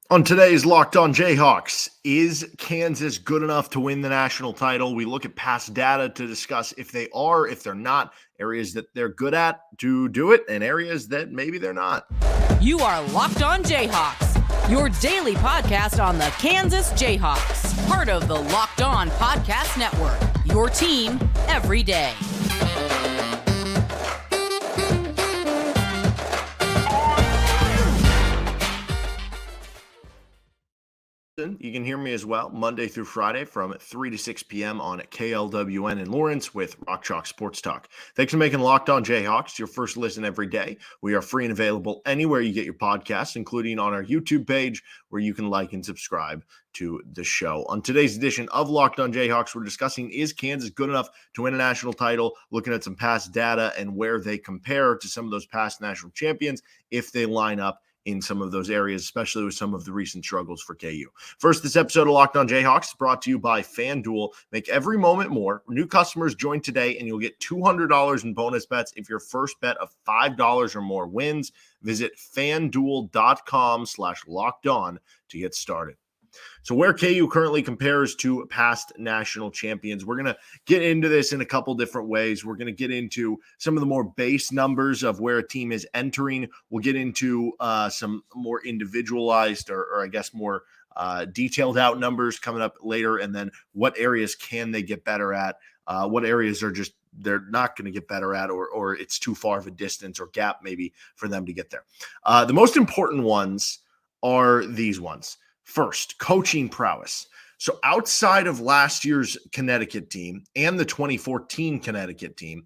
On today's Locked On Jayhawks, is Kansas good enough to win the national title? We look at past data to discuss if they are, if they're not, areas that they're good at to do it, and areas that maybe they're not. You are Locked On Jayhawks, your daily podcast on the Kansas Jayhawks, part of the Locked On Podcast Network, your team every day. You can hear me as well Monday through Friday from 3 to 6 p.m. on KLWN in Lawrence with Rock Chalk Sports Talk. Thanks for making Locked On Jayhawks your first listen every day. We are free and available anywhere you get your podcasts, including on our YouTube page where you can like and subscribe to the show. On today's edition of Locked On Jayhawks, we're discussing, is Kansas good enough to win a national title, looking at some past data and where they compare to some of those past national champions if they line up in some of those areas, especially with some of the recent struggles for KU. First, this episode of Locked On Jayhawks is brought to you by FanDuel. Make every moment more. New customers join today, and you'll get $200 in bonus bets if your first bet of $5 or more wins. Visit FanDuel.com/LockedOn to get started. So where KU currently compares to past national champions, we're going to get into this in a couple different ways. We're going to get into some of the more base numbers of where a team is entering. We'll get into some more individualized or I guess more detailed out numbers coming up later. And then what areas can they get better at? What areas are just they're not going to get better at, or it's too far of a distance or gap maybe for them to get there. The most important ones are these ones. First, coaching prowess. So outside of last year's Connecticut team and the 2014 Connecticut team,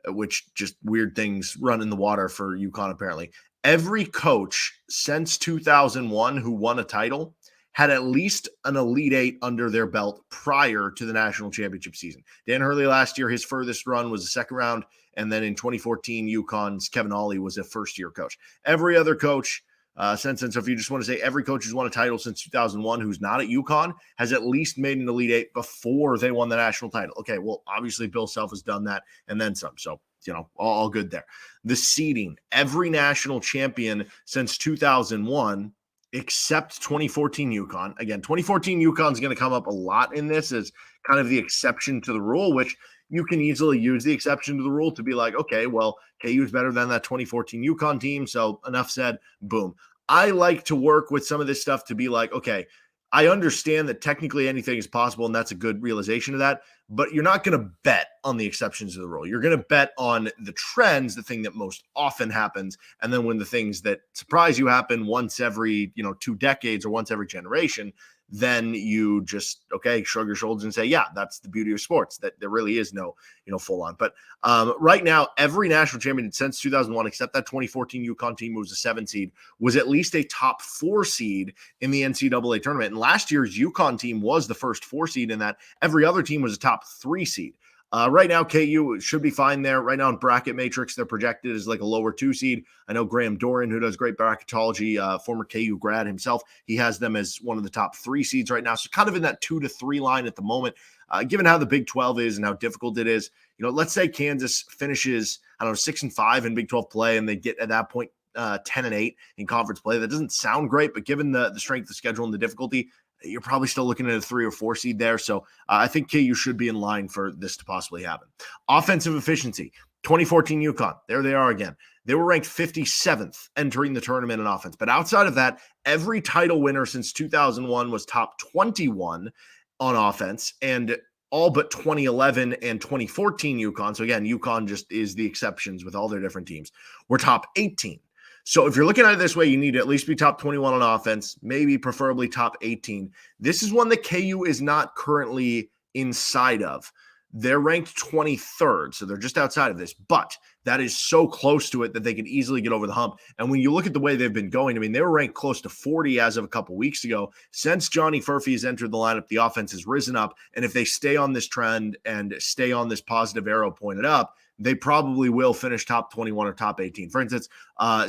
which just weird things run in the water for UConn apparently, every coach since 2001 who won a title had at least an Elite Eight under their belt prior to the national championship season. Dan Hurley last year, his furthest run was the second round, and then in 2014, UConn's Kevin Ollie was a first-year coach. Every other coach since then. So if you just want to say every coach who's won a title since 2001 who's not at UConn has at least made an Elite Eight before they won the national title. Okay, well, obviously Bill Self has done that and then some. So, all good there. The seeding, every national champion since 2001 except 2014 UConn. Again, 2014 UConn is going to come up a lot in this as kind of the exception to the rule, which you can easily use the exception to the rule to be like, okay, well, KU is better than that 2014 UConn team. So enough said, boom. I like to work with some of this stuff to be like, okay, I understand that technically anything is possible, and that's a good realization of that, but you're not going to bet on the exceptions to the rule. You're going to bet on the trends, the thing that most often happens, and then when the things that surprise you happen once every, 2 decades or once every generation, then you just, shrug your shoulders and say, yeah, that's the beauty of sports, that there really is no, full on. But right now, every national champion since 2001, except that 2014 UConn team, who was a 7 seed, was at least a top 4 seed in the NCAA tournament. And last year's UConn team was the first 4 seed in that. Every other team was a top 3 seed. Right now, KU should be fine there. Right now in bracket matrix, they're projected as like a lower 2 seed. I know Graham Doran, who does great bracketology, former KU grad himself, he has them as one of the top 3 seeds right now. So kind of in that 2 to 3 line at the moment. Given how the Big 12 is and how difficult it is, let's say Kansas finishes, 6-5 in Big 12 play, and they get at that point 10-8 in conference play. That doesn't sound great, but given the strength of the schedule and the difficulty, you're probably still looking at a 3 or 4 seed there. So I think KU should be in line for this to possibly happen. Offensive efficiency, 2014 UConn. There they are again. They were ranked 57th entering the tournament in offense. But outside of that, every title winner since 2001 was top 21 on offense, and all but 2011 and 2014 UConn. So again, UConn just is the exceptions with all their different teams. We're top 18. So if you're looking at it this way, you need to at least be top 21 on offense, maybe preferably top 18. This is one that KU is not currently inside of. They're ranked 23rd, so they're just outside of this, but that is so close to it that they can easily get over the hump. And when you look at the way they've been going, they were ranked close to 40 as of a couple weeks ago. Since Johnny Furphy has entered the lineup, the offense has risen up, and if they stay on this trend and stay on this positive arrow pointed up, they probably will finish top 21 or top 18. For instance,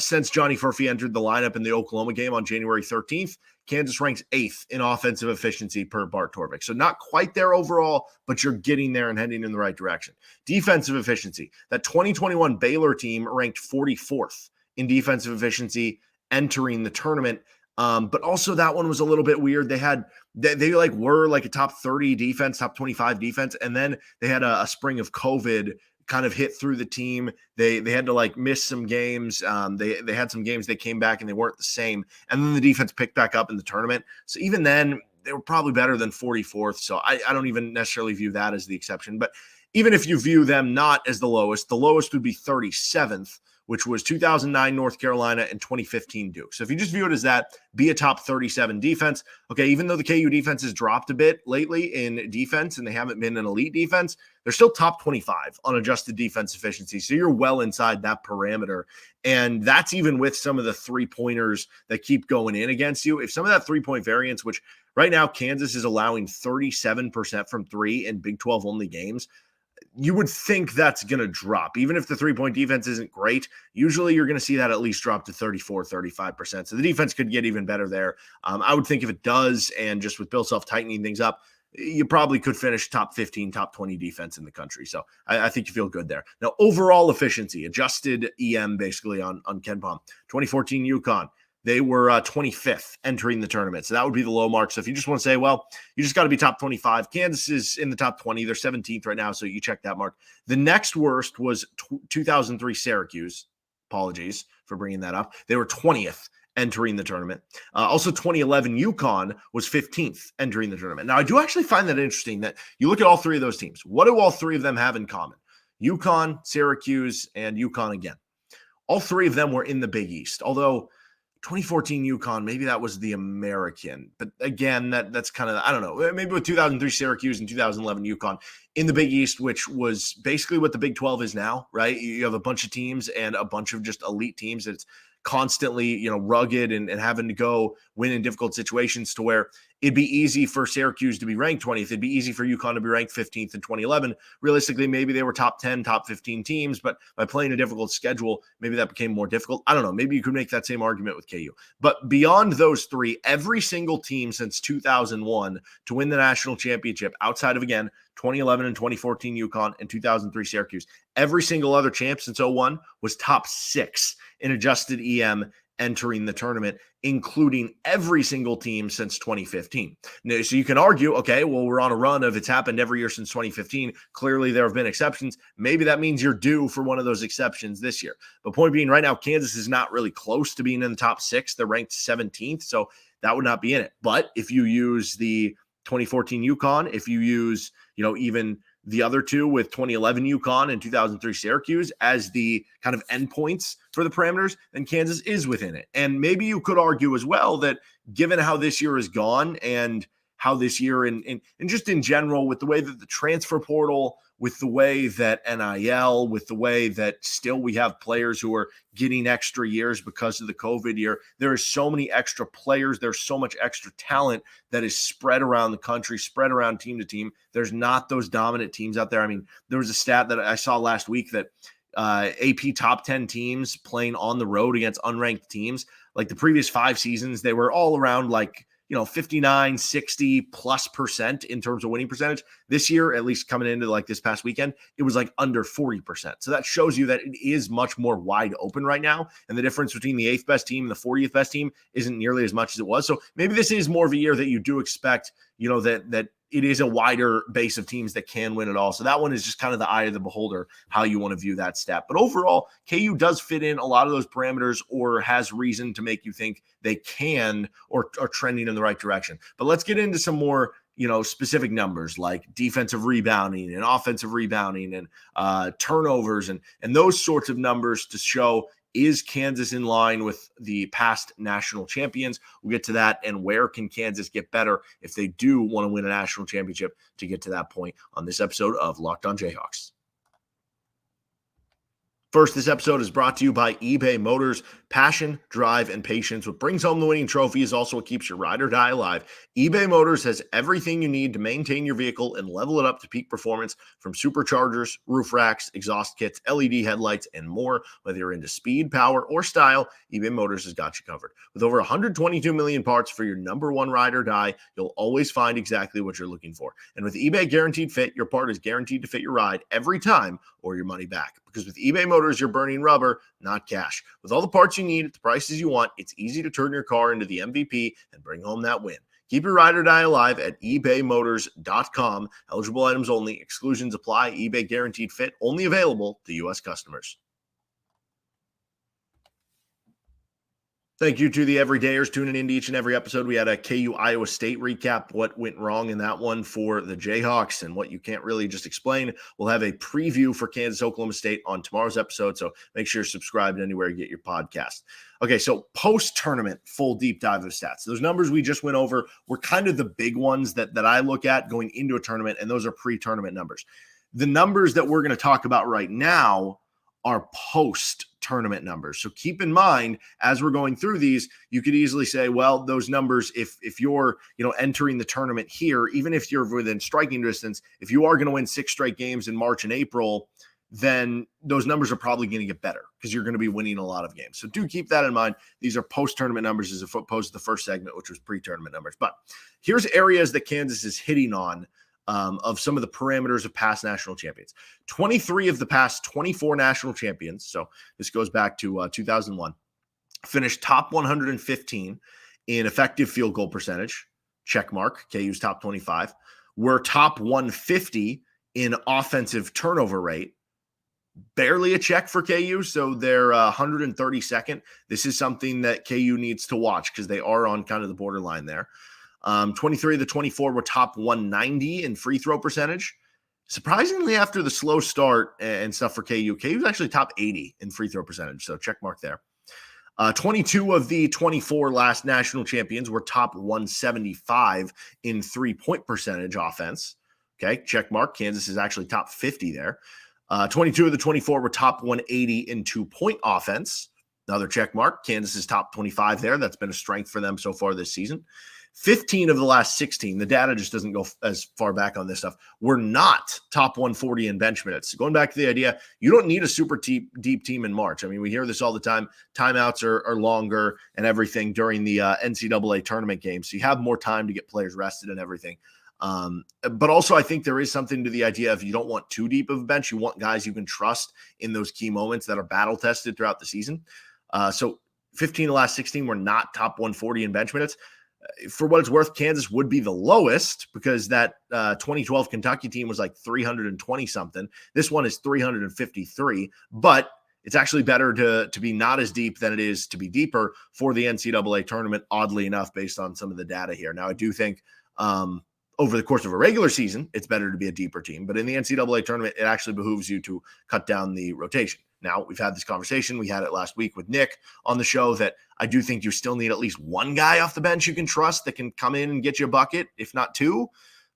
since Johnny Furphy entered the lineup in the Oklahoma game on January 13th, Kansas ranks 8th in offensive efficiency per Bart Torvik. So not quite there overall, but you're getting there and heading in the right direction. Defensive efficiency. That 2021 Baylor team ranked 44th in defensive efficiency entering the tournament. But also that one was a little bit weird. They were like a top 30 defense, top 25 defense, and then they had a spring of COVID kind of hit through the team. They had to like miss some games. They had some games they came back and they weren't the same. And then the defense picked back up in the tournament. So even then, they were probably better than 44th. So I don't even necessarily view that as the exception. But even if you view them not as the lowest would be 37th, which was 2009 North Carolina and 2015 Duke. So if you just view it as that, be a top 37 defense. Okay, even though the KU defense has dropped a bit lately in defense and they haven't been an elite defense, they're still top 25 on adjusted defense efficiency. So you're well inside that parameter. And that's even with some of the three-pointers that keep going in against you. If some of that three-point variance, which right now Kansas is allowing 37% from three in Big 12 only games, you would think that's going to drop. Even if the three-point defense isn't great, usually you're going to see that at least drop to 34, 35%. So the defense could get even better there. I would think if it does, and just with Bill Self tightening things up, you probably could finish top 15, top 20 defense in the country. So I think you feel good there. Now, overall efficiency, adjusted EM basically on KenPom. 2014 UConn, they were 25th entering the tournament. So that would be the low mark. So if you just want to say, well, you just got to be top 25. Kansas is in the top 20. They're 17th right now. So you check that mark. The next worst was 2003 Syracuse. Apologies for bringing that up. They were 20th entering the tournament. Also 2011 UConn was 15th entering the tournament. Now I do actually find that interesting that you look at all three of those teams. What do all three of them have in common? UConn, Syracuse, and UConn again. All three of them were in the Big East, although 2014 UConn, maybe that was the American. But again, that's kind of, I don't know, maybe with 2003 Syracuse and 2011 UConn in the Big East, which was basically what the Big 12 is now, right? You have a bunch of teams and a bunch of just elite teams that's constantly, rugged and having to go win in difficult situations to where it'd be easy for Syracuse to be ranked 20th. It'd be easy for UConn to be ranked 15th in 2011. Realistically, maybe they were top 10, top 15 teams, but by playing a difficult schedule, maybe that became more difficult. I don't know. Maybe you could make that same argument with KU. But beyond those three, every single team since 2001 to win the national championship, outside of, again, 2011 and 2014 UConn and 2003 Syracuse, every single other champ since 01 was top 6 in adjusted EM entering the tournament, including every single team since 2015. Now, so you can argue, okay, well, we're on a run of it's happened every year since 2015. Clearly, there have been exceptions. Maybe that means you're due for one of those exceptions this year. But point being, right now, Kansas is not really close to being in the top 6. They're ranked 17th, so that would not be in it. But if you use the 2014 UConn, if you use, even the other two with 2011 UConn and 2003 Syracuse as the kind of endpoints for the parameters, then Kansas is within it. And maybe you could argue as well that given how this year has gone and how this year and just in general with the way that the transfer portal, with the way that NIL, with the way that still we have players who are getting extra years because of the COVID year, there are so many extra players. There's so much extra talent that is spread around the country, spread around team to team. There's not those dominant teams out there. I mean, there was a stat that I saw last week that AP top 10 teams playing on the road against unranked teams, like the previous 5 seasons, they were all around 59, 60 plus % in terms of winning percentage. This year, at least coming into this past weekend, it was under 40%. So that shows you that it is much more wide open right now. And the difference between the 8th best team and the 40th best team isn't nearly as much as it was. So maybe this is more of a year that you do expect, that it is a wider base of teams that can win it all. So that one is just kind of the eye of the beholder, how you want to view that stat. But overall, KU does fit in a lot of those parameters or has reason to make you think they can or are trending in the right direction. But let's get into some more, specific numbers like defensive rebounding and offensive rebounding and turnovers and those sorts of numbers to show, is Kansas in line with the past national champions? We'll get to that. And where can Kansas get better if they do want to win a national championship to get to that point on this episode of Locked On Jayhawks. First, this episode is brought to you by eBay Motors. Passion, drive, and patience. What brings home the winning trophy is also what keeps your ride or die alive. eBay Motors has everything you need to maintain your vehicle and level it up to peak performance, from superchargers, roof racks, exhaust kits, LED headlights, and more. Whether you're into speed, power, or style, eBay Motors has got you covered. With over 122 million parts for your number one ride or die, you'll always find exactly what you're looking for. And with eBay Guaranteed Fit, your part is guaranteed to fit your ride every time or your money back. Because with eBay Motors, you're burning rubber, not cash. With all the parts parts you need at the prices you want, it's easy to turn your car into the MVP and bring home that win. Keep your ride or die alive at ebaymotors.com. Eligible items only. Exclusions apply. eBay guaranteed fit. Only available to U.S. customers. Thank you to the everydayers tuning into each and every episode. We had a KU Iowa State recap, what went wrong in that one for the Jayhawks and what you can't really just explain. We'll have a preview for Kansas Oklahoma State on tomorrow's episode, so make sure you're subscribed anywhere you get your podcast. Okay, so post-tournament, full deep dive of stats. Those numbers we just went over were kind of the big ones that I look at going into a tournament, and those are pre-tournament numbers. The numbers that we're going to talk about right now are post-tournament numbers. So keep in mind, as we're going through these, you could easily say, well, those numbers, if you're, entering the tournament here, even if you're within striking distance, if you are going to win 6 straight games in March and April, then those numbers are probably going to get better because you're going to be winning a lot of games. So do keep that in mind. These are post-tournament numbers as opposed to the first segment, which was pre-tournament numbers. But here's areas that Kansas is hitting on of some of the parameters of past national champions. 23 of the past 24 national champions, so this goes back to 2001, finished top 115 in effective field goal percentage, check mark, KU's top 25, were top 150 in offensive turnover rate, barely a check for KU, so they're 132nd. This is something that KU needs to watch because they are on kind of the borderline there. 23 of the 24 were top 190 in free throw percentage. Surprisingly, after the slow start and stuff for KU was actually top 80 in free throw percentage, so check mark there. 22 of the 24 last national champions were top 175 in three-point percentage offense. Okay, check mark. Kansas is actually top 50 there. 22 of the 24 were top 180 in two-point offense. Another check mark. Kansas is top 25 there. That's been a strength for them so far this season. 15 of the last 16, the data just doesn't go as far back on this stuff, were not top 140 in bench minutes. Going back to the idea, you don't need a super deep team in March. I mean, we hear this all the time. Timeouts are longer and everything during the NCAA tournament games. So you have more time to get players rested and everything. But also I think there is something to the idea of you don't want too deep of a bench. You want guys you can trust in those key moments that are battle tested throughout the season. So 15 of the last 16 were not top 140 in bench minutes. For what it's worth, Kansas would be the lowest because that 2012 Kentucky team was like 320 something. This one is 353, but it's actually better to be not as deep than it is to be deeper for the NCAA tournament, oddly enough, based on some of the data here. Now, I do think over the course of a regular season, it's better to be a deeper team, but in the NCAA tournament, it actually behooves you to cut down the rotation. Now, we've had this conversation. We had it last week with Nick on the show that I do think you still need at least one guy off the bench you can trust that can come in and get you a bucket, if not two.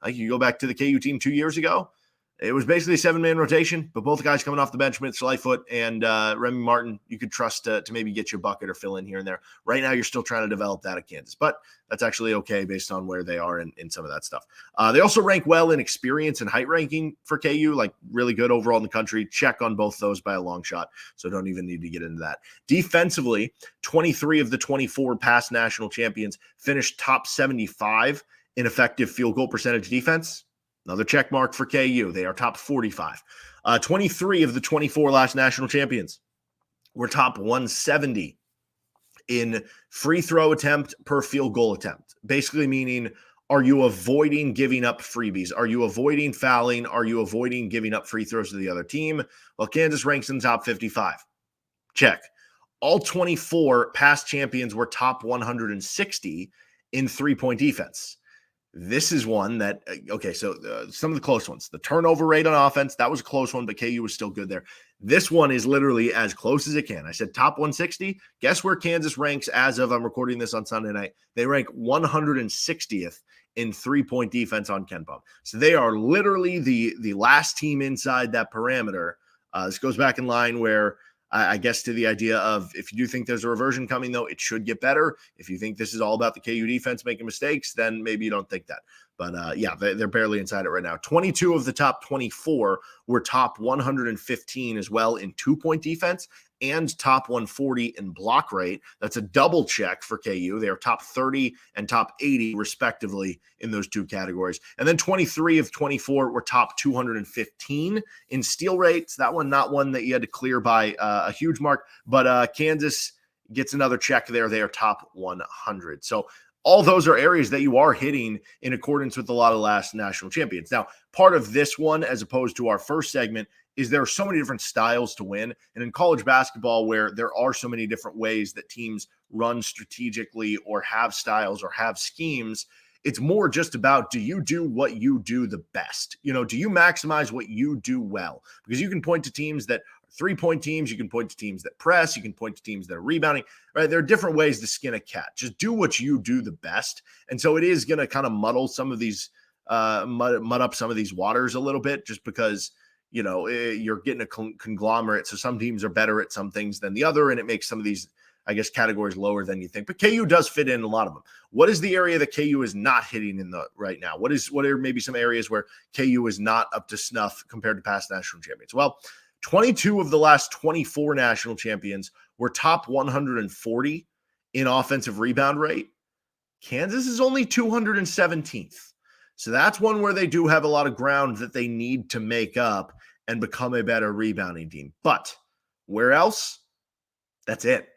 Like you go back to the KU team 2 years ago. It was basically a 7-man rotation, but both guys coming off the bench, Mitch Lightfoot and Remy Martin, you could trust to maybe get you a bucket or fill in here and there. Right now, you're still trying to develop that at Kansas, but that's actually okay based on where they are in some of that stuff. They also rank well in experience and height ranking for KU, like really good overall in the country. Check on both those by a long shot, so don't even need to get into that. Defensively, 23 of the 24 past national champions finished top 75 in effective field goal percentage defense. Another check mark for KU. They are top 45. 23 of the 24 last national champions were top 170 in free throw attempt per field goal attempt. Basically meaning, are you avoiding giving up freebies? Are you avoiding fouling? Are you avoiding giving up free throws to the other team? Well, Kansas ranks in top 55. Check. All 24 past champions were top 160 in three-point defense. This is one that, okay, so some of the close ones. The turnover rate on offense, that was a close one, but KU was still good there. This one is literally as close as it can. I said top 160. Guess where Kansas ranks as of, I'm recording this on Sunday night. They rank 160th in three-point defense on KenPom. So they are literally the last team inside that parameter. This goes back in line where I guess to the idea of if you do think there's a reversion coming, though, it should get better. If you think this is all about the KU defense making mistakes, then maybe you don't think that. But yeah, they're barely inside it right now. 22 of the top 24 were top 115 as well in two-point defense and top 140 in block rate. That's a double check for KU. They are top 30 and top 80 respectively in those two categories. And then 23 of 24 were top 215 in steal rates. That one, not one that you had to clear by a huge mark, but Kansas gets another check there. They are top 100. So all those are areas that you are hitting in accordance with a lot of last national champions. Now, part of this one, as opposed to our first segment, is there are so many different styles to win. And in college basketball, where there are so many different ways that teams run strategically or have styles or have schemes, it's more just about, do you do what you do the best? Do you maximize what you do well? Because you can point to teams that are three-point teams. You can point to teams that press. You can point to teams that are rebounding, right? There are different ways to skin a cat. Just do what you do the best. And so it is going to kind of muddle some of these, mud up some of these waters a little bit, just because, you're getting a conglomerate. So some teams are better at some things than the other, and it makes some of these, I guess, categories lower than you think. But KU does fit in a lot of them. What is the area that KU is not hitting in the right now? What are maybe some areas where KU is not up to snuff compared to past national champions? Well, 22 of the last 24 national champions were top 140 in offensive rebound rate. Kansas is only 217th. So that's one where they do have a lot of ground that they need to make up and become a better rebounding team. But where else? That's it.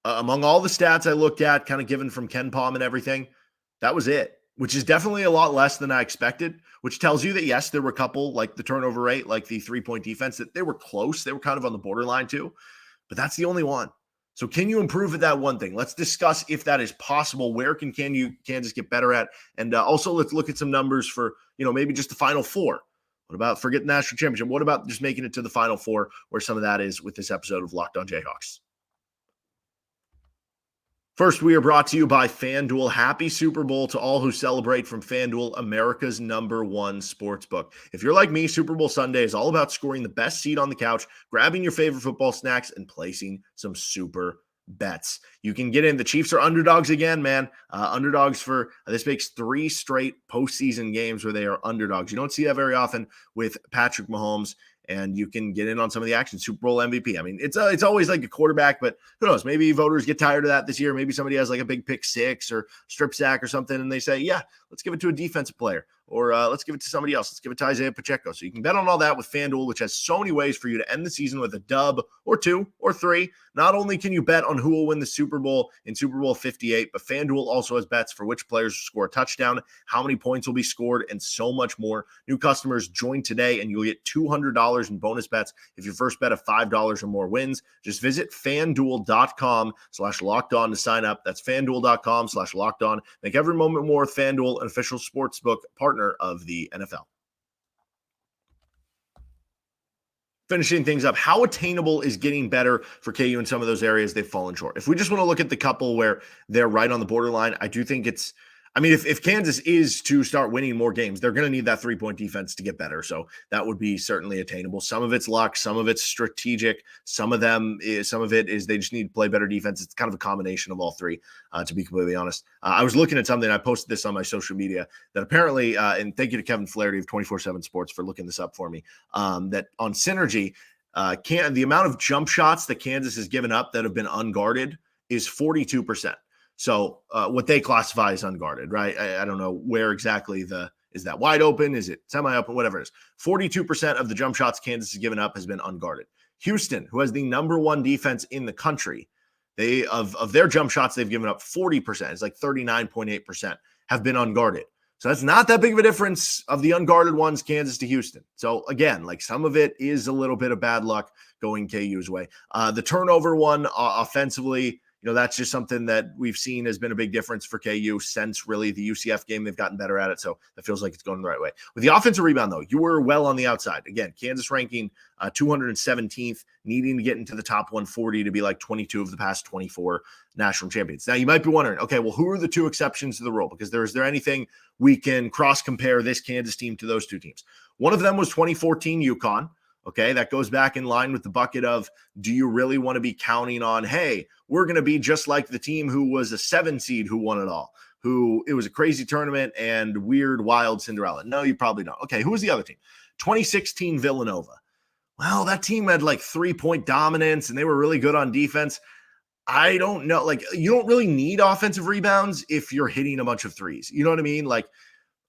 Among all the stats I looked at, kind of given from Ken Palm and everything, that was it, which is definitely a lot less than I expected, which tells you that, yes, there were a couple, like the turnover rate, like the three-point defense, that they were close. They were kind of on the borderline too, but that's the only one. So can you improve at that one thing? Let's discuss if that is possible. Where can Kansas get better at? And also let's look at some numbers for, maybe just the Final Four. What about forget the national championship? What about just making it to the Final Four, where some of that is with this episode of Locked On Jayhawks? First, we are brought to you by FanDuel. Happy Super Bowl to all who celebrate from FanDuel, America's #1 sportsbook. If you're like me, Super Bowl Sunday is all about scoring the best seat on the couch, grabbing your favorite football snacks, and placing some super bets. You can get in. The Chiefs are underdogs again, man. Underdogs for this makes 3 straight postseason games where they are underdogs. You don't see that very often with Patrick Mahomes. And you can get in on some of the action. Super Bowl MVP. I mean, it's always like a quarterback, but who knows? Maybe voters get tired of that this year. Maybe somebody has like a big pick six or strip sack or something, and they say, yeah, let's give it to a defensive player, or let's give it to somebody else. Let's give it to Isaiah Pacheco. So you can bet on all that with FanDuel, which has so many ways for you to end the season with a dub or 2 or 3. Not only can you bet on who will win the Super Bowl in Super Bowl 58, but FanDuel also has bets for which players will score a touchdown, how many points will be scored, and so much more. New customers join today, and you'll get $200 in bonus bets if your first bet of $5 or more wins. Just visit FanDuel.com/lockedon to sign up. That's FanDuel.com/lockedon. Make every moment more with FanDuel, an official sportsbook partner of the NFL. Finishing things up, how attainable is getting better for KU in some of those areas they've fallen short? If we just want to look at the couple where they're right on the borderline, I do think if Kansas is to start winning more games, they're going to need that three-point defense to get better. So that would be certainly attainable. Some of it's luck, some of it's strategic, some of it is they just need to play better defense. It's kind of a combination of all three, to be completely honest. I was looking at something, I posted this on my social media, that apparently, and thank you to Kevin Flaherty of 24/7 Sports for looking this up for me, that on Synergy, the amount of jump shots that Kansas has given up that have been unguarded is 42%. So what they classify as unguarded, right? I don't know where exactly is that wide open? Is it semi-open? Whatever it is. 42% of the jump shots Kansas has given up has been unguarded. Houston, who has the #1 defense in the country, of their jump shots they've given up 40%. It's like 39.8% have been unguarded. So that's not that big of a difference of the unguarded ones, Kansas to Houston. So again, like some of it is a little bit of bad luck going KU's way. The turnover one offensively, that's just something that we've seen has been a big difference for KU since really the UCF game. They've gotten better at it, so that feels like it's going the right way. With the offensive rebound, though, you were well on the outside. Again, Kansas ranking 217th, needing to get into the top 140 to be like 22 of the past 24 national champions. Now, you might be wondering, okay, well, who are the 2 exceptions to the rule? Because is there anything we can cross-compare this Kansas team to those 2 teams? One of them was 2014 UConn. Okay, that goes back in line with the bucket of, do you really want to be counting on, hey, we're going to be just like the team who was a 7 seed who won it all, who it was a crazy tournament and weird, wild Cinderella? No, you probably don't. Okay, who was the other team? 2016 Villanova. Well, that team had like 3-point dominance and they were really good on defense. I don't know. Like, you don't really need offensive rebounds if you're hitting a bunch of threes. You know what I mean? Like,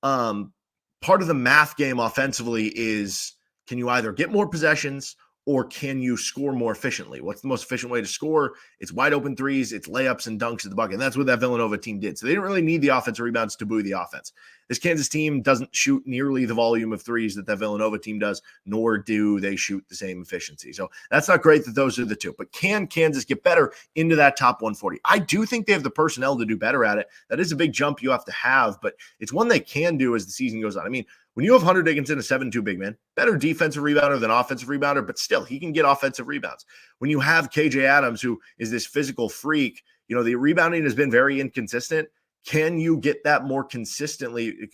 part of the math game offensively is, can you either get more possessions or can you score more efficiently? What's the most efficient way to score? It's wide open threes, it's layups and dunks at the bucket. And that's what that Villanova team did. So they didn't really need the offensive rebounds to buoy the offense. This Kansas team doesn't shoot nearly the volume of threes that Villanova team does, nor do they shoot the same efficiency. So that's not great that those are the two. But can Kansas get better into that top 140? I do think they have the personnel to do better at it. That is a big jump you have to have, but it's one they can do as the season goes on. I mean, when you have Hunter Dickinson, a 7'2" big man, better defensive rebounder than offensive rebounder, but still, he can get offensive rebounds. When you have KJ Adams, who is this physical freak, the rebounding has been very inconsistent. Can you get that more consistently?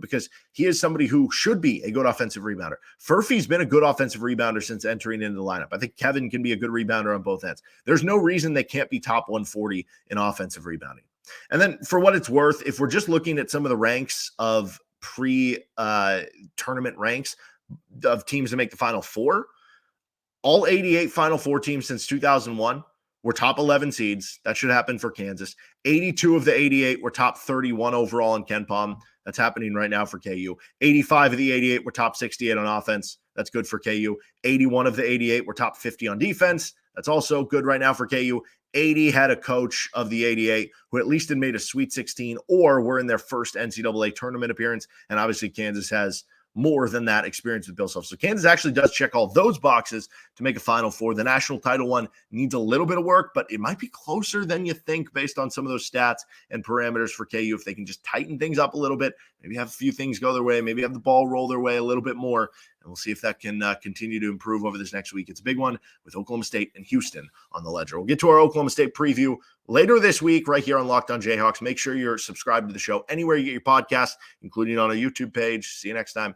Because he is somebody who should be a good offensive rebounder. Furphy's been a good offensive rebounder since entering into the lineup. I think Kevin can be a good rebounder on both ends. There's no reason they can't be top 140 in offensive rebounding. And then for what it's worth, if we're just looking at some of the ranks of pre-tournament ranks of teams to make the Final Four, all 88 Final Four teams since 2001 were top 11 seeds. That should happen for Kansas. 82 of the 88 were top 31 overall in KenPom. That's happening right now for KU. 85 of the 88 were top 68 on offense. That's good for KU. 81 of the 88 were top 50 on defense. That's also good right now for KU. 80 had a coach of the 88 who at least had made a Sweet 16 or were in their first NCAA tournament appearance. And obviously Kansas has more than that experience with Bill Self. So Kansas actually does check all those boxes to make a Final Four. The national title one needs a little bit of work, but it might be closer than you think based on some of those stats and parameters for KU. If they can just tighten things up a little bit, maybe have a few things go their way, maybe have the ball roll their way a little bit more, and we'll see if that can continue to improve over this next week. It's a big one with Oklahoma State and Houston on the ledger. We'll get to our Oklahoma State preview later this week right here on Locked On Jayhawks. Make sure you're subscribed to the show anywhere you get your podcasts, including on our YouTube page. See you next time.